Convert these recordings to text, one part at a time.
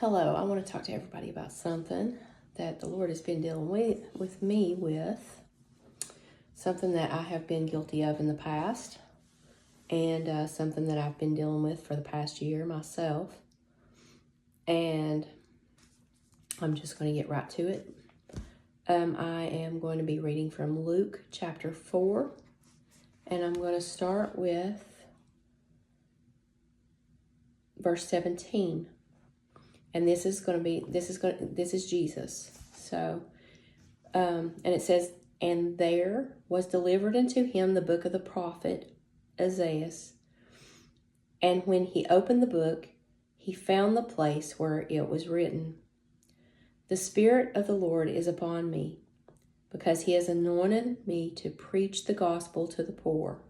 Hello, I want to talk to everybody about something that the Lord has been dealing with me with, something that I have been guilty of in the past, and something that I've been dealing with for the past year myself. And I'm just going to get right to it. I am going to be reading from Luke chapter 4, and I'm going to start with verse 17. And this is Jesus. So, and it says, "And there was delivered unto him the book of the prophet Isaiah. And when he opened the book, he found the place where it was written, The Spirit of the Lord is upon me, because he has anointed me to preach the gospel to the poor.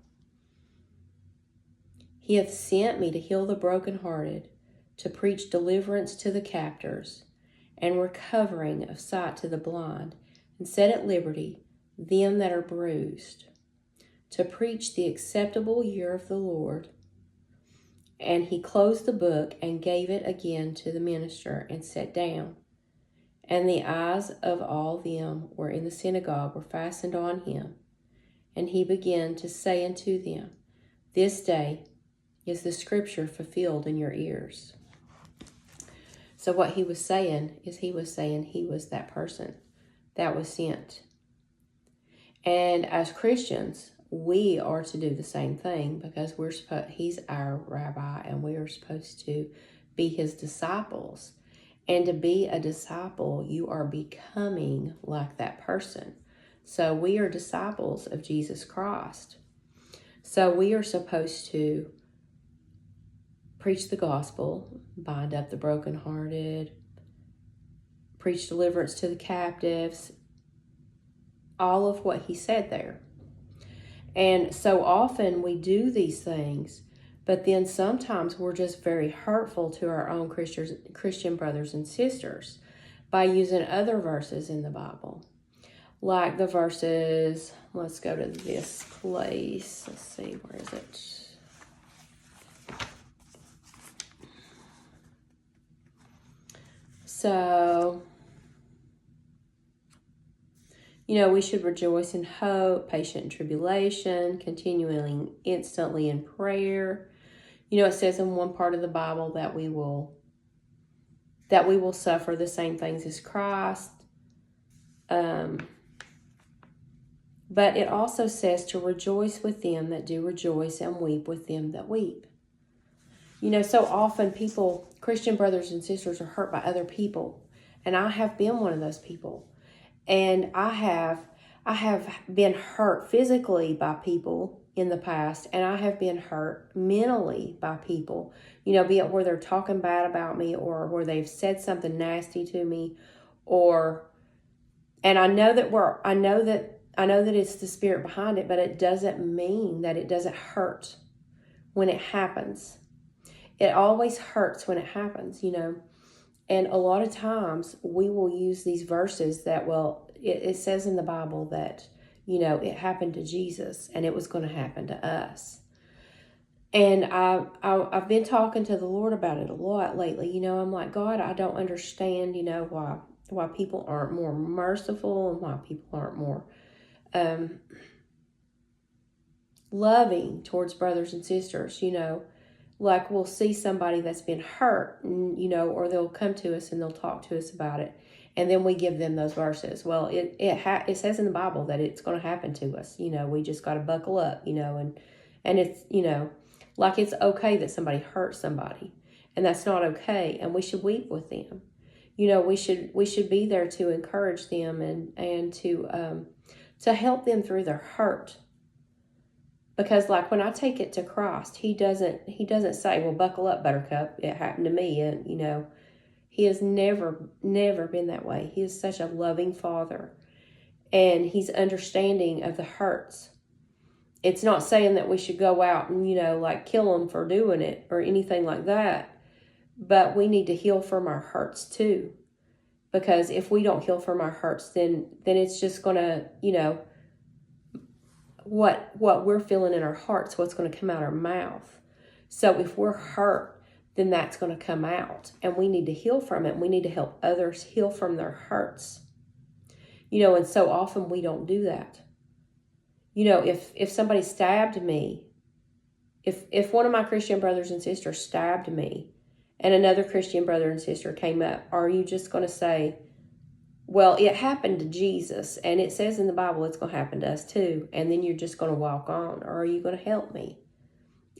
He hath sent me to heal the brokenhearted, to preach deliverance to the captors, and recovering of sight to the blind, and set at liberty them that are bruised, to preach the acceptable year of the Lord. And he closed the book and gave it again to the minister, and sat down. And the eyes of all them were in the synagogue were fastened on him. And he began to say unto them, This day is the scripture fulfilled in your ears." So what he was saying is he was that person that was sent. And as Christians, we are to do the same thing, because he's our rabbi and we are supposed to be his disciples. And to be a disciple, you are becoming like that person. So we are disciples of Jesus Christ. So we are supposed to preach the gospel, bind up the brokenhearted, preach deliverance to the captives, all of what he said there. And so often we do these things, but then sometimes we're just very hurtful to our own Christian brothers and sisters by using other verses in the Bible. Like the verses, let's go to this place. Let's see, where is it? So, we should rejoice in hope, patient in tribulation, continuing instantly in prayer. It says in one part of the Bible that we will suffer the same things as Christ. But it also says to rejoice with them that do rejoice and weep with them that weep. So often Christian brothers and sisters are hurt by other people. And I have been one of those people. And I have been hurt physically by people in the past. And I have been hurt mentally by people, be it where they're talking bad about me or where they've said something nasty to me, and I know that it's the spirit behind it, but it doesn't mean that it doesn't hurt when it happens. It always hurts when it happens, And a lot of times we will use these verses that, it says in the Bible that, it happened to Jesus and it was going to happen to us. And I've been talking to the Lord about it a lot lately. I'm like, God, I don't understand, why people aren't more merciful and why people aren't more loving towards brothers and sisters, Like we'll see somebody that's been hurt, or they'll come to us and they'll talk to us about it. And then we give them those verses. Well, it says in the Bible that it's going to happen to us. We just got to buckle up, and it's, like it's okay that somebody hurt somebody, and that's not okay. And we should weep with them. We should be there to encourage them and to help them through their hurt. Because like when I take it to Christ, he doesn't say, well, buckle up, buttercup, it happened to me. And, he has never been that way. He is such a loving Father, and he's understanding of the hurts. It's not saying that we should go out and, like kill them for doing it or anything like that. But we need to heal from our hurts too. Because if we don't heal from our hurts, then it's just going to, what we're feeling in our hearts, what's going to come out our mouth. So if we're hurt, then that's going to come out. And we need to heal from it. We need to help others heal from their hurts. And so often we don't do that. If somebody stabbed me, if one of my Christian brothers and sisters stabbed me and another Christian brother and sister came up, are you just going to say, well, it happened to Jesus and it says in the Bible it's going to happen to us too, and then you're just going to walk on? Or are you going to help me?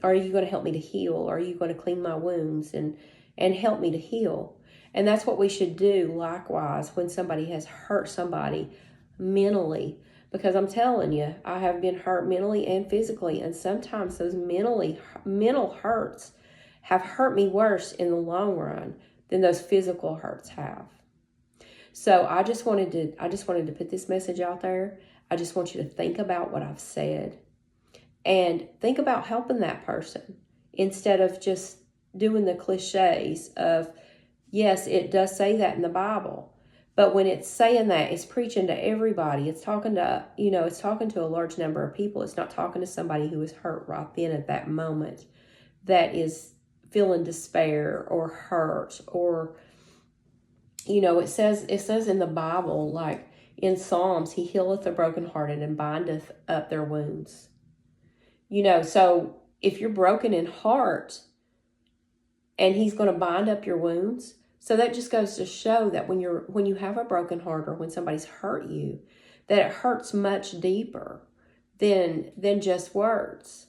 Are you going to help me to heal? Are you going to clean my wounds and help me to heal? And that's what we should do likewise when somebody has hurt somebody mentally. Because I'm telling you, I have been hurt mentally and physically. And sometimes those mental hurts have hurt me worse in the long run than those physical hurts have. So I just wanted to put this message out there. I just want you to think about what I've said and think about helping that person instead of just doing the cliches of, yes, it does say that in the Bible, but when it's saying that, it's preaching to everybody. It's talking to, it's talking to a large number of people. It's not talking to somebody who is hurt right then at that moment, that is feeling despair or hurt, or, it says in the Bible, like in Psalms, he healeth the brokenhearted and bindeth up their wounds. So if you're broken in heart and he's going to bind up your wounds, so that just goes to show that when you have a broken heart or when somebody's hurt you, that it hurts much deeper than just words.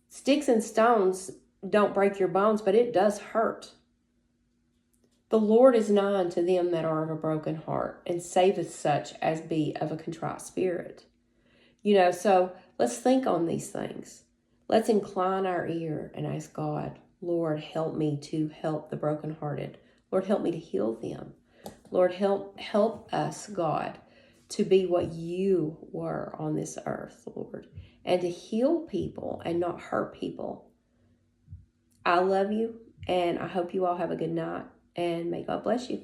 Sticks and stones don't break your bones, but it does hurt. The Lord is nigh unto them that are of a broken heart, and saveth such as be of a contrite spirit. So let's think on these things. Let's incline our ear and ask God, Lord, help me to help the brokenhearted. Lord, help me to heal them. Lord, help us, God, to be what you were on this earth, Lord, and to heal people and not hurt people. I love you, and I hope you all have a good night, and may God bless you.